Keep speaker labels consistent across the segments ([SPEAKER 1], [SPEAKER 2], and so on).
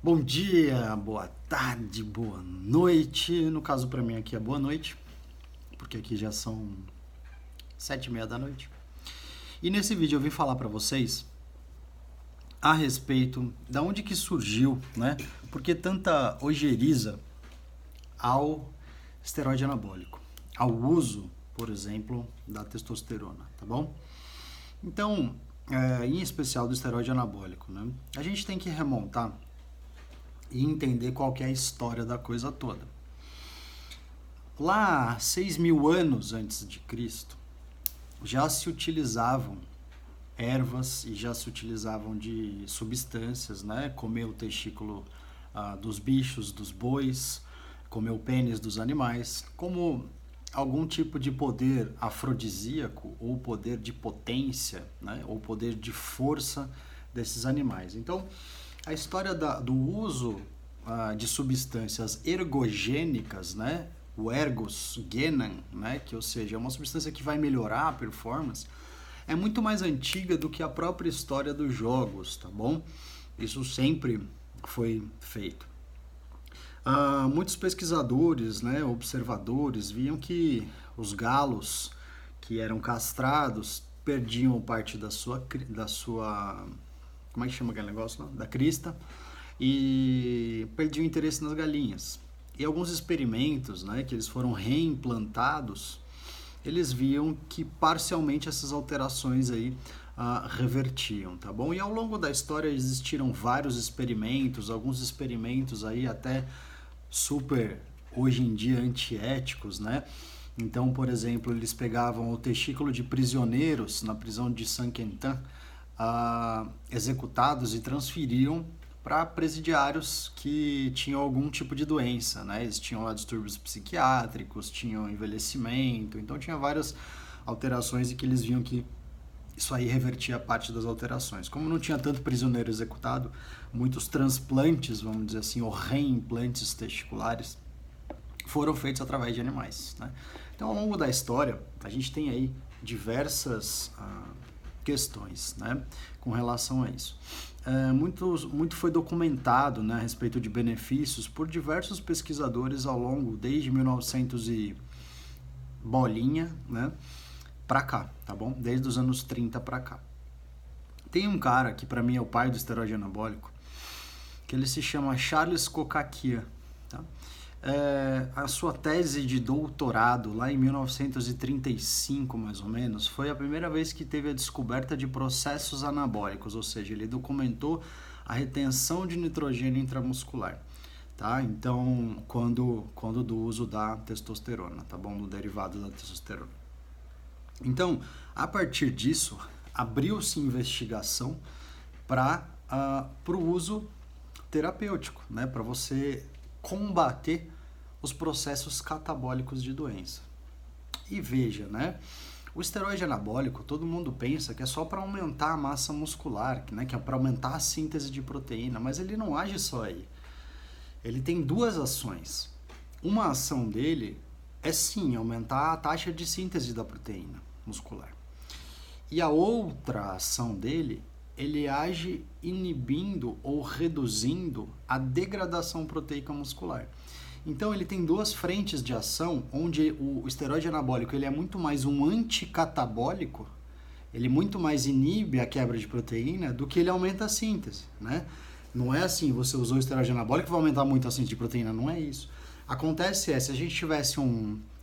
[SPEAKER 1] Bom dia, boa tarde, boa noite. No caso para mim aqui é boa noite, porque aqui já são 7:30 da noite. E nesse vídeo eu vim falar para vocês a respeito da onde que surgiu, né? Por que tanta ojeriza ao esteroide anabólico, ao uso, por exemplo, da testosterona, tá bom? Então, em especial do esteroide anabólico, né? A gente tem que remontar e entender qual que é a história da coisa toda. Lá, 6.000 anos antes de Cristo, já se utilizavam ervas e já se utilizavam de substâncias, né? Comer o testículo dos bichos, dos bois, comer o pênis dos animais, como algum tipo de poder afrodisíaco ou poder de potência, né? Ou poder de força desses animais. Então, a história do uso de substâncias ergogênicas, né? O ergos genan, né? Que, ou seja, é uma substância que vai melhorar a performance, é muito mais antiga do que a própria história dos jogos, tá bom? Isso sempre foi feito. Muitos pesquisadores, né, observadores, viam que os galos que eram castrados perdiam parte da sua como é que chama aquele negócio? Não? Da crista, e perdiam interesse nas galinhas. E alguns experimentos, né, que eles foram reimplantados, eles viam que parcialmente essas alterações aí revertiam, tá bom? E ao longo da história existiram vários experimentos, alguns experimentos aí até super, hoje em dia, antiéticos, né? Então, por exemplo, eles pegavam o testículo de prisioneiros na prisão de Saint-Quentin, executados, e transferiam para presidiários que tinham algum tipo de doença, né? Eles tinham lá distúrbios psiquiátricos, tinham envelhecimento, então tinha várias alterações e que eles viam que isso aí revertia parte das alterações. Como não tinha tanto prisioneiro executado, muitos transplantes, vamos dizer assim, ou reimplantes testiculares foram feitos através de animais, né? Então, ao longo da história, a gente tem aí diversas questões, né, com relação a isso. Muito foi documentado, né, a respeito de benefícios por diversos pesquisadores ao longo, desde 1900 e bolinha, né, pra cá, tá bom? Desde os anos 30 pra cá. Tem um cara que para mim é o pai do esteroide anabólico, que ele se chama Charles Kokakia, tá? A sua tese de doutorado, lá em 1935, mais ou menos, foi a primeira vez que teve a descoberta de processos anabólicos, ou seja, ele documentou a retenção de nitrogênio intramuscular, tá? Então, quando do uso da testosterona, tá bom? Do derivado da testosterona. Então, a partir disso, abriu-se investigação para o uso terapêutico, né? Para você combater os processos catabólicos de doença. E veja, né? O esteroide anabólico, todo mundo pensa que é só para aumentar a massa muscular, né? Que é para aumentar a síntese de proteína, mas ele não age só aí. Ele tem duas ações. Uma ação dele é sim aumentar a taxa de síntese da proteína muscular. E a outra ação dele, ele age inibindo ou reduzindo a degradação proteica muscular. Então ele tem duas frentes de ação, onde o esteroide anabólico ele é muito mais um anticatabólico, ele muito mais inibe a quebra de proteína do que ele aumenta a síntese, né? Não é assim, você usou o esteroide anabólico vai aumentar muito a síntese de proteína, não é isso. Acontece se a gente tivesse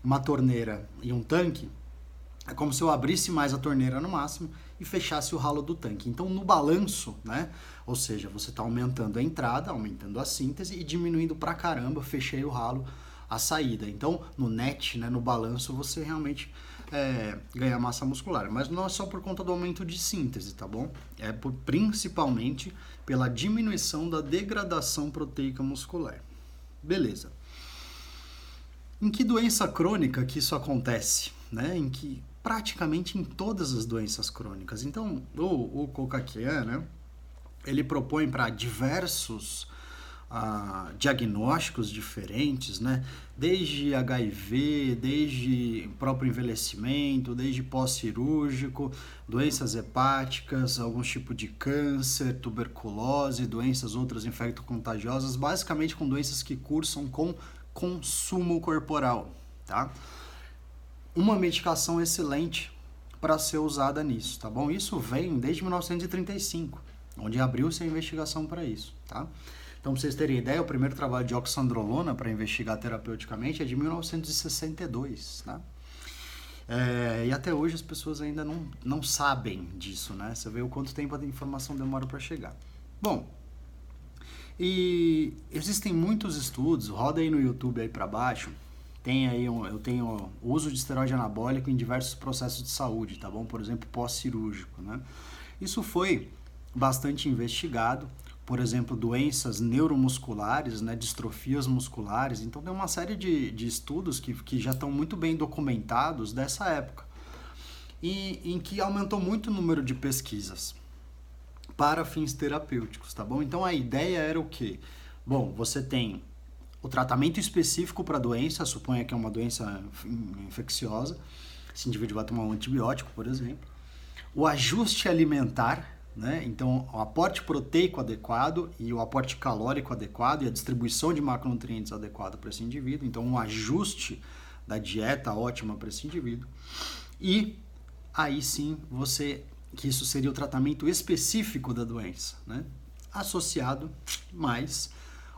[SPEAKER 1] uma torneira e um tanque, é como se eu abrisse mais a torneira no máximo e fechasse o ralo do tanque. Então, no balanço, né? Ou seja, você está aumentando a entrada, aumentando a síntese e diminuindo pra caramba, fechei o ralo, a saída. Então, no net, né, no balanço, você realmente ganha massa muscular. Mas não é só por conta do aumento de síntese, tá bom? É principalmente pela diminuição da degradação proteica muscular. Beleza. Em que doença crônica que isso acontece? Né? Em que praticamente em todas as doenças crônicas. Então, o Kokakia, né, ele propõe para diversos diagnósticos diferentes, né? Desde HIV, desde próprio envelhecimento, desde pós-cirúrgico, doenças hepáticas, alguns tipos de câncer, tuberculose, doenças outras infecto-contagiosas, basicamente com doenças que cursam com consumo corporal, tá? Uma medicação excelente para ser usada nisso, tá bom? Isso vem desde 1935, onde abriu-se a investigação para isso, tá? Então, para vocês terem ideia, o primeiro trabalho de oxandrolona para investigar terapeuticamente é de 1962, tá? E até hoje as pessoas ainda não sabem disso, né? Você vê o quanto tempo a informação demora para chegar. Bom, e existem muitos estudos, roda aí no YouTube aí para baixo, eu tenho o uso de esteroide anabólico em diversos processos de saúde, tá bom? Por exemplo, pós-cirúrgico, né? Isso foi bastante investigado, por exemplo, doenças neuromusculares, né, distrofias musculares. Então tem uma série de estudos que já estão muito bem documentados dessa época, e em que aumentou muito o número de pesquisas para fins terapêuticos, tá bom? Então a ideia era o quê? Bom, você tem o tratamento específico para a doença, suponha que é uma doença infecciosa, esse indivíduo vai tomar um antibiótico, por exemplo. O ajuste alimentar, né? Então, o aporte proteico adequado e o aporte calórico adequado e a distribuição de macronutrientes adequada para esse indivíduo. Então, um ajuste da dieta ótima para esse indivíduo. E aí sim, que isso seria o tratamento específico da doença, né? Associado mais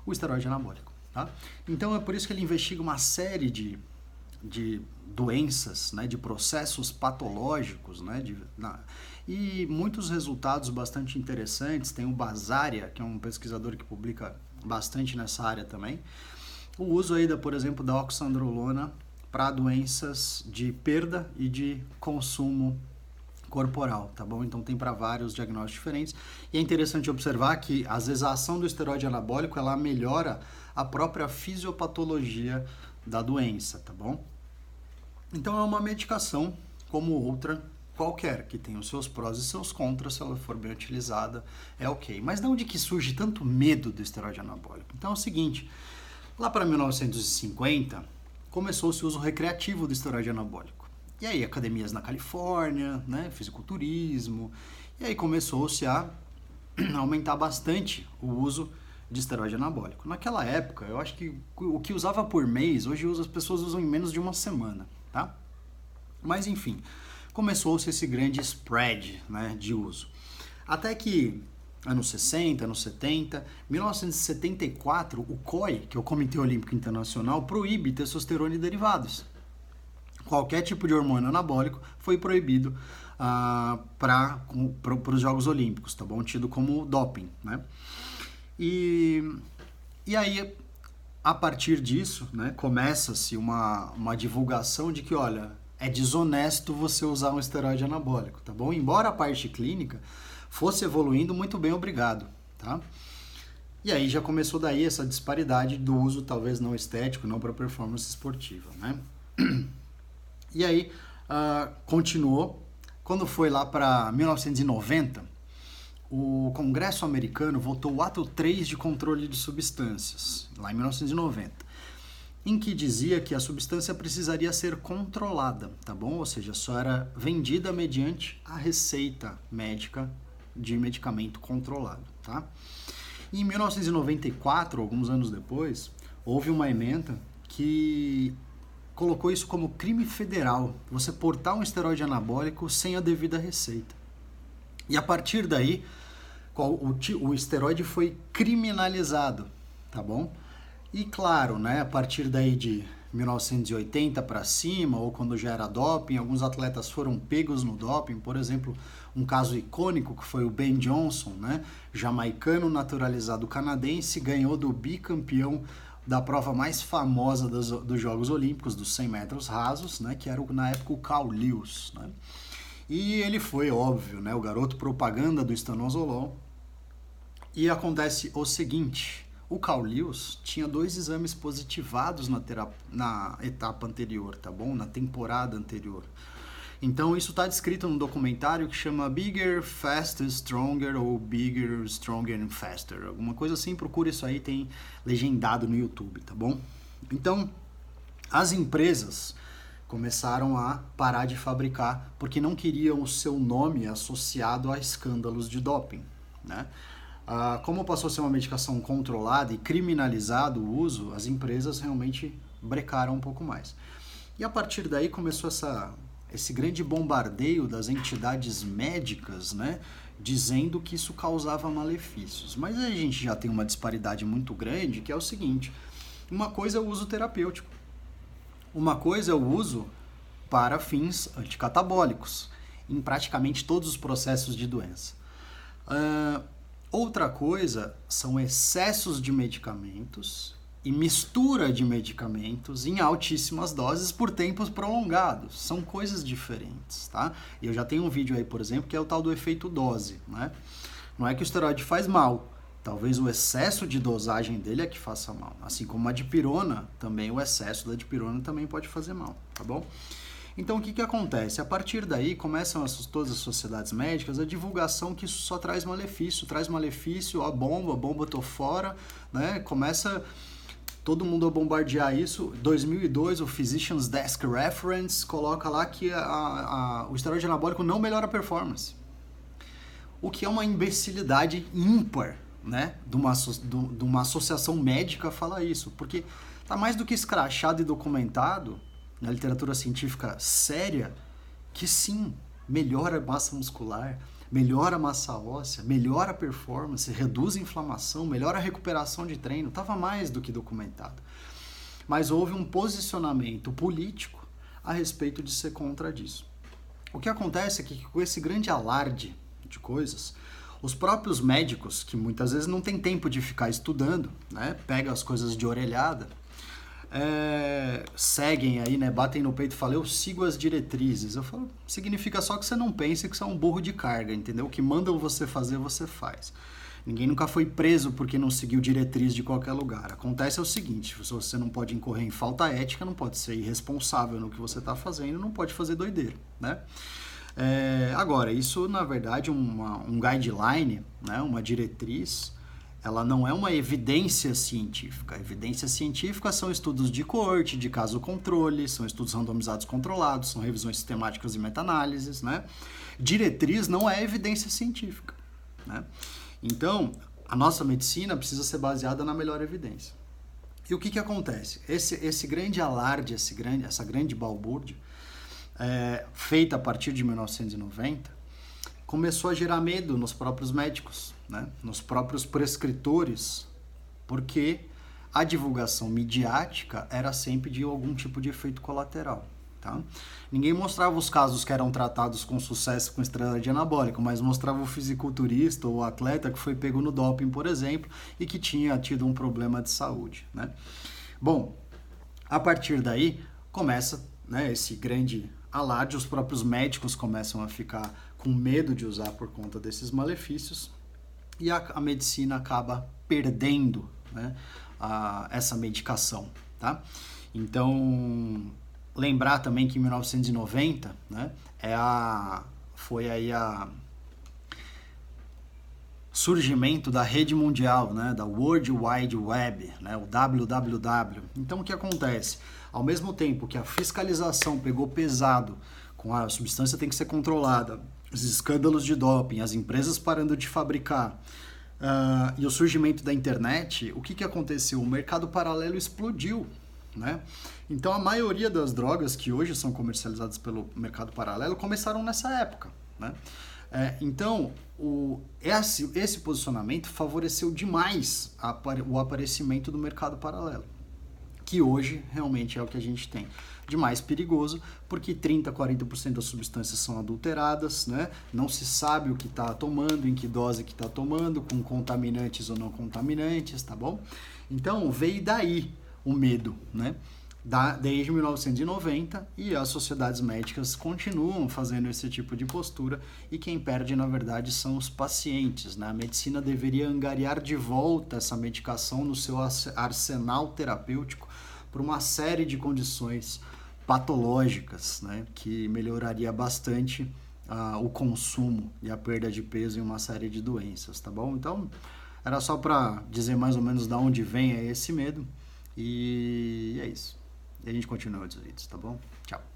[SPEAKER 1] o esteroide anabólico, tá? Então, é por isso que ele investiga uma série de doenças, né, de processos patológicos, né, e muitos resultados bastante interessantes. Tem o Basaria, que é um pesquisador que publica bastante nessa área também. O uso aí, por exemplo, da oxandrolona para doenças de perda e de consumo corporal, tá bom? Então tem para vários diagnósticos diferentes. E é interessante observar que, às vezes, a ação do esteroide anabólico, ela melhora a própria fisiopatologia da doença, tá bom? Então é uma medicação como outra qualquer, que tem os seus prós e seus contras. Se ela for bem utilizada, é ok. Mas de onde que surge tanto medo do esteroide anabólico? Então é o seguinte, lá para 1950, começou-se o uso recreativo do esteroide anabólico. E aí, academias na Califórnia, né, fisiculturismo, e aí começou-se a aumentar bastante o uso de esteroide anabólico. Naquela época, eu acho que o que usava por mês, hoje as pessoas usam em menos de uma semana, tá? Mas enfim, começou-se esse grande spread, né, de uso. Até que anos 60, anos 70, 1974, o COI, que é o Comitê Olímpico Internacional, proíbe testosterona e derivados. Qualquer tipo de hormônio anabólico foi proibido para os Jogos Olímpicos, tá bom? Tido como doping, né? E aí, a partir disso, né, começa-se uma divulgação de que, olha, é desonesto você usar um esteroide anabólico, tá bom? Embora a parte clínica fosse evoluindo, muito bem, obrigado, tá? E aí já começou daí essa disparidade do uso, talvez não estético, não para performance esportiva, né? E aí, continuou. Quando foi lá para 1990, o Congresso americano votou o Ato 3 de controle de substâncias, lá em 1990, em que dizia que a substância precisaria ser controlada, tá bom? Ou seja, só era vendida mediante a receita médica de medicamento controlado, tá? E em 1994, alguns anos depois, houve uma emenda que colocou isso como crime federal, você portar um esteroide anabólico sem a devida receita. E a partir daí, o esteroide foi criminalizado, tá bom? E claro, né, a partir daí de 1980 para cima, ou quando já era doping, alguns atletas foram pegos no doping. Por exemplo, um caso icônico que foi o Ben Johnson, né, jamaicano naturalizado canadense, ganhou do bicampeão da prova mais famosa dos Jogos Olímpicos, dos 100 metros rasos, né, que era na época o Carl Lewis, né? E ele foi, óbvio, né, o garoto propaganda do estanozolol. E acontece o seguinte, o Carl Lewis tinha 2 exames positivados na etapa anterior, tá bom? Na temporada anterior. Então isso está descrito num documentário que chama Bigger, Faster, Stronger ou Bigger, Stronger and Faster. Alguma coisa assim, procura isso aí, tem legendado no YouTube, tá bom? Então, as empresas começaram a parar de fabricar porque não queriam o seu nome associado a escândalos de doping, né? Como passou a ser uma medicação controlada e criminalizado o uso, as empresas realmente brecaram um pouco mais. E a partir daí começou esse grande bombardeio das entidades médicas, né, dizendo que isso causava malefícios. Mas a gente já tem uma disparidade muito grande, que é o seguinte: uma coisa é o uso terapêutico, uma coisa é o uso para fins anticatabólicos, em praticamente todos os processos de doença. Outra coisa são excessos de medicamentos e mistura de medicamentos em altíssimas doses por tempos prolongados. São coisas diferentes, tá? E eu já tenho um vídeo aí, por exemplo, que é o tal do efeito dose, né? Não é que o esteroide faz mal, talvez o excesso de dosagem dele é que faça mal. Assim como a dipirona, também o excesso da dipirona também pode fazer mal, tá bom? Então, o que acontece? A partir daí, começam todas as sociedades médicas a divulgação que isso só traz malefício, ó, bomba, tô fora, né? Começa todo mundo a bombardear isso. 2002, o Physicians Desk Reference coloca lá que o esteroide anabólico não melhora a performance. O que é uma imbecilidade ímpar, né? De uma associação médica falar isso, porque tá mais do que escrachado e documentado na literatura científica séria, que sim, melhora a massa muscular, melhora a massa óssea, melhora a performance, reduz a inflamação, melhora a recuperação de treino, estava mais do que documentado. Mas houve um posicionamento político a respeito de ser contra disso. O que acontece é que com esse grande alarde de coisas, os próprios médicos, que muitas vezes não tem tempo de ficar estudando, né, pegam as coisas de orelhada, seguem aí, né, batem no peito e falam, eu sigo as diretrizes. Eu falo, significa só que você não pensa que você é um burro de carga, entendeu? O que mandam você fazer, você faz. Ninguém nunca foi preso porque não seguiu diretriz de qualquer lugar. Acontece o seguinte, se você não pode incorrer em falta ética, não pode ser irresponsável no que você está fazendo, não pode fazer doideira, né? Agora, isso na verdade um guideline, né, uma diretriz, ela não é uma evidência científica. A evidência científica são estudos de coorte, de caso-controle, são estudos randomizados controlados, são revisões sistemáticas e meta-análises, né? Diretriz não é evidência científica, né? Então, a nossa medicina precisa ser baseada na melhor evidência. E o que acontece? Esse grande alarde, essa grande balbúrdia, feita a partir de 1990, começou a gerar medo nos próprios médicos, né? Nos próprios prescritores, porque a divulgação midiática era sempre de algum tipo de efeito colateral, tá? Ninguém mostrava os casos que eram tratados com sucesso com esteroide anabólico, mas mostrava o fisiculturista ou o atleta que foi pego no doping, por exemplo, e que tinha tido um problema de saúde, né? Bom, a partir daí começa, né, esse grande alarde, os próprios médicos começam a ficar com medo de usar por conta desses malefícios e a medicina acaba perdendo, né, essa medicação, tá? Então, lembrar também que em 1990, né, foi aí surgimento da rede mundial, né, da World Wide Web, né, o WWW. Então, o que acontece? Ao mesmo tempo que a fiscalização pegou pesado, com a substância tem que ser controlada, os escândalos de doping, as empresas parando de fabricar, e o surgimento da internet, o que aconteceu? O mercado paralelo explodiu, né? Então, a maioria das drogas que hoje são comercializadas pelo mercado paralelo começaram nessa época, né? Então, esse posicionamento favoreceu demais o aparecimento do mercado paralelo, que hoje realmente é o que a gente tem de mais perigoso, porque 30%, 40% das substâncias são adulteradas, né? Não se sabe o que está tomando, em que dose que está tomando, com contaminantes ou não contaminantes, tá bom? Então, veio daí o medo, né? Desde 1990, e as sociedades médicas continuam fazendo esse tipo de postura, e quem perde, na verdade, são os pacientes, né? A medicina deveria angariar de volta essa medicação no seu arsenal terapêutico por uma série de condições patológicas, né, que melhoraria bastante o consumo e a perda de peso em uma série de doenças, tá bom? Então, era só para dizer mais ou menos de onde vem esse medo e é isso. E a gente continua outros vídeos, tá bom? Tchau.